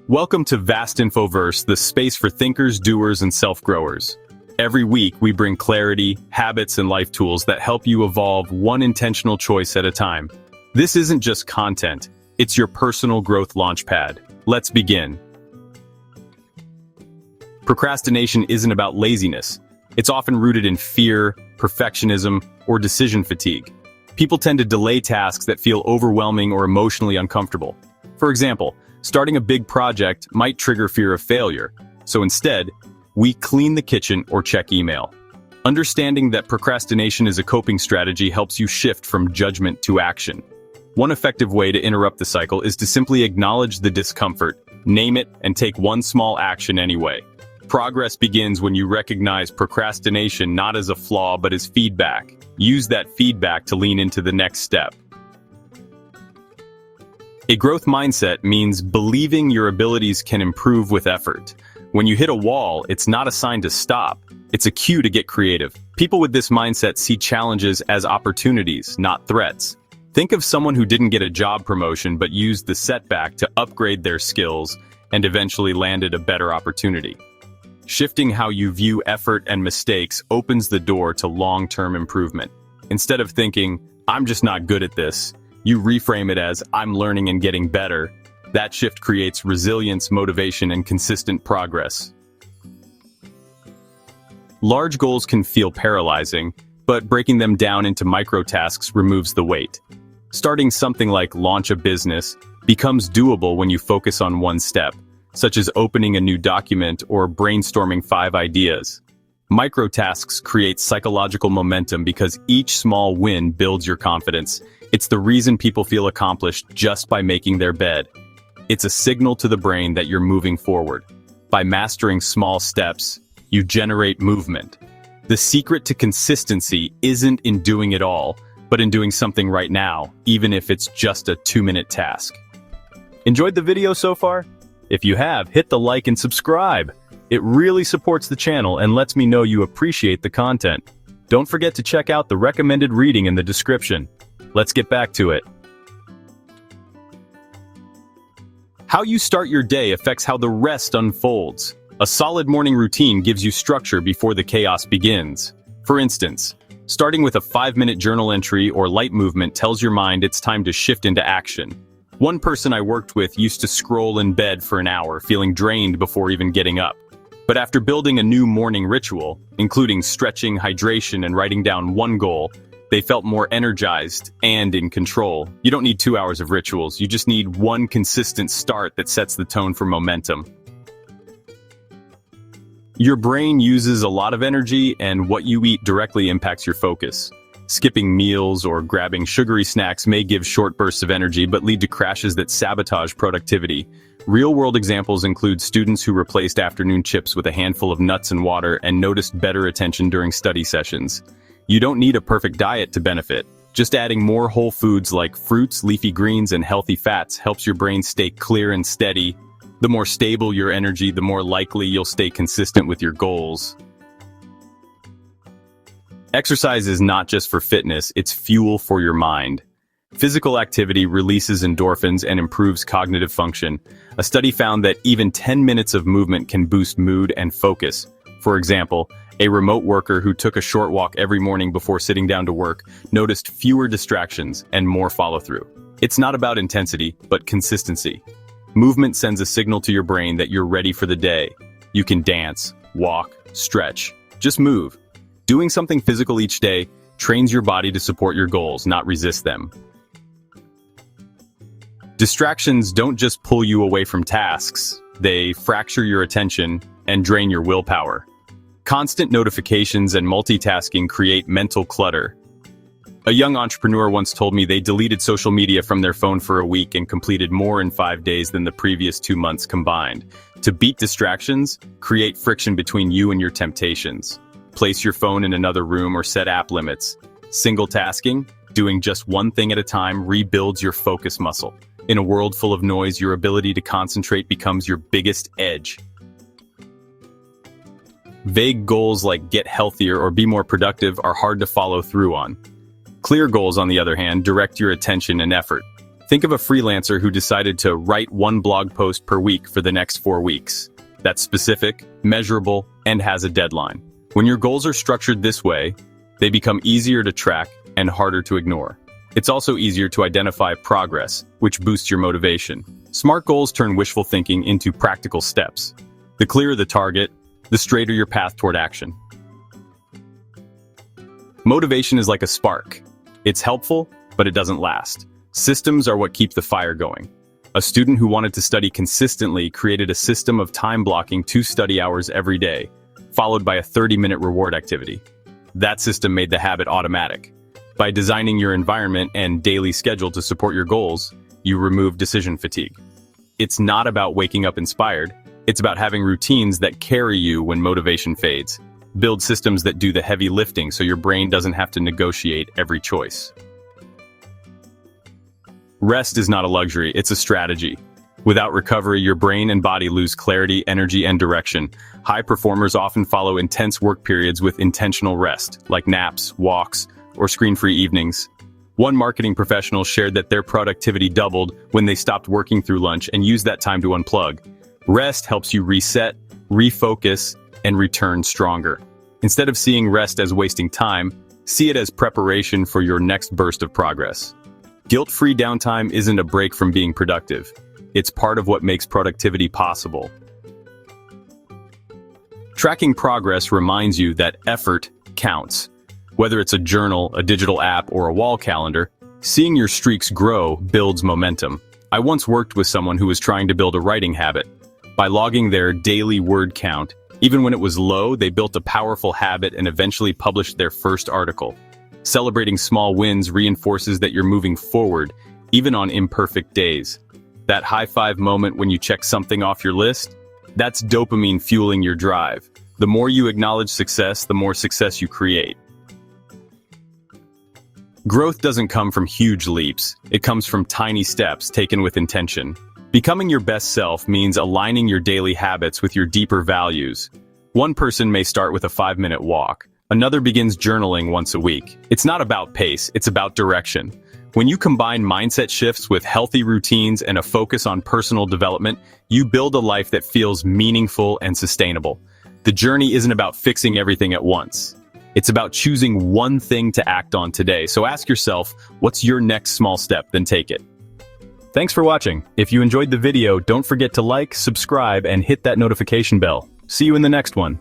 Welcome to Vast Infoverse, the space for thinkers, doers, and self-growers. Every week, we bring clarity, habits, and life tools that help you evolve one intentional choice at a time. This isn't just content, it's your personal growth launchpad. Let's begin. Procrastination isn't about laziness. It's often rooted in fear, perfectionism, or decision fatigue. People tend to delay tasks that feel overwhelming or emotionally uncomfortable. For example, starting a big project might trigger fear of failure, so instead, we clean the kitchen or check email. Understanding that procrastination is a coping strategy helps you shift from judgment to action. One effective way to interrupt the cycle is to simply acknowledge the discomfort, name it, and take one small action anyway. Progress begins when you recognize procrastination not as a flaw but as feedback. Use that feedback to lean into the next step. A growth mindset means believing your abilities can improve with effort. When you hit a wall, it's not a sign to stop. It's a cue to get creative. People with this mindset see challenges as opportunities, not threats. Think of someone who didn't get a job promotion but used the setback to upgrade their skills and eventually landed a better opportunity. Shifting how you view effort and mistakes opens the door to long-term improvement. Instead of thinking, "I'm just not good at this," you reframe it as, "I'm learning and getting better." That shift creates resilience, motivation, and consistent progress. Large goals can feel paralyzing, but breaking them down into micro-tasks removes the weight. Starting something like launch a business becomes doable when you focus on one step, such as opening a new document or brainstorming 5 ideas. Micro-tasks create psychological momentum because each small win builds your confidence. It's the reason people feel accomplished just by making their bed. It's a signal to the brain that you're moving forward. By mastering small steps, you generate movement. The secret to consistency isn't in doing it all, but in doing something right now, even if it's just a 2-minute task. Enjoyed the video so far? If you have, hit the like and subscribe. It really supports the channel and lets me know you appreciate the content. Don't forget to check out the recommended reading in the description. Let's get back to it. How you start your day affects how the rest unfolds. A solid morning routine gives you structure before the chaos begins. For instance, starting with a 5-minute journal entry or light movement tells your mind it's time to shift into action. One person I worked with used to scroll in bed for an hour, feeling drained before even getting up. But after building a new morning ritual, including stretching, hydration, and writing down one goal, they felt more energized and in control. You don't need 2 hours of rituals, you just need one consistent start that sets the tone for momentum. Your brain uses a lot of energy, and what you eat directly impacts your focus. Skipping meals or grabbing sugary snacks may give short bursts of energy but lead to crashes that sabotage productivity. Real-world examples include students who replaced afternoon chips with a handful of nuts and water and noticed better attention during study sessions. You don't need a perfect diet to benefit. Just adding more whole foods like fruits, leafy greens, and healthy fats helps your brain stay clear and steady. The more stable your energy, the more likely you'll stay consistent with your goals. Exercise is not just for fitness, it's fuel for your mind. Physical activity releases endorphins and improves cognitive function. A study found that even 10 minutes of movement can boost mood and focus. For example, a remote worker who took a short walk every morning before sitting down to work noticed fewer distractions and more follow-through. It's not about intensity, but consistency. Movement sends a signal to your brain that you're ready for the day. You can dance, walk, stretch, just move. Doing something physical each day trains your body to support your goals, not resist them. Distractions don't just pull you away from tasks, they fracture your attention and drain your willpower. Constant notifications and multitasking create mental clutter. A young entrepreneur once told me they deleted social media from their phone for a week and completed more in 5 days than the previous 2 months combined. To beat distractions, create friction between you and your temptations. Place your phone in another room or set app limits. Single tasking, doing just one thing at a time, rebuilds your focus muscle. In a world full of noise, your ability to concentrate becomes your biggest edge. Vague goals like get healthier or be more productive are hard to follow through on. Clear goals, on the other hand, direct your attention and effort. Think of a freelancer who decided to write one blog post per week for the next 4 weeks. That's specific, measurable, and has a deadline. When your goals are structured this way, they become easier to track and harder to ignore. It's also easier to identify progress, which boosts your motivation. Smart goals turn wishful thinking into practical steps. The clearer the target, the straighter your path toward action. Motivation is like a spark. It's helpful, but it doesn't last. Systems are what keep the fire going. A student who wanted to study consistently created a system of time blocking 2 study hours every day, followed by a 30-minute reward activity. That system made the habit automatic. By designing your environment and daily schedule to support your goals, you remove decision fatigue. It's not about waking up inspired. It's about having routines that carry you when motivation fades. Build systems that do the heavy lifting so your brain doesn't have to negotiate every choice. Rest is not a luxury, it's a strategy. Without recovery, your brain and body lose clarity, energy, and direction. High performers often follow intense work periods with intentional rest, like naps, walks, or screen-free evenings. One marketing professional shared that their productivity doubled when they stopped working through lunch and used that time to unplug. Rest helps you reset, refocus, and return stronger. Instead of seeing rest as wasting time, see it as preparation for your next burst of progress. Guilt-free downtime isn't a break from being productive. It's part of what makes productivity possible. Tracking progress reminds you that effort counts. Whether it's a journal, a digital app, or a wall calendar, seeing your streaks grow builds momentum. I once worked with someone who was trying to build a writing habit. By logging their daily word count, even when it was low, they built a powerful habit and eventually published their first article. Celebrating small wins reinforces that you're moving forward, even on imperfect days. That high-five moment when you check something off your list, that's dopamine fueling your drive. The more you acknowledge success, the more success you create. Growth doesn't come from huge leaps. It comes from tiny steps taken with intention. Becoming your best self means aligning your daily habits with your deeper values. One person may start with a 5-minute walk. Another begins journaling once a week. It's not about pace, it's about direction. When you combine mindset shifts with healthy routines and a focus on personal development, you build a life that feels meaningful and sustainable. The journey isn't about fixing everything at once. It's about choosing one thing to act on today. So ask yourself, what's your next small step? Then take it. Thanks for watching. If you enjoyed the video, don't forget to like, subscribe, and hit that notification bell. See you in the next one.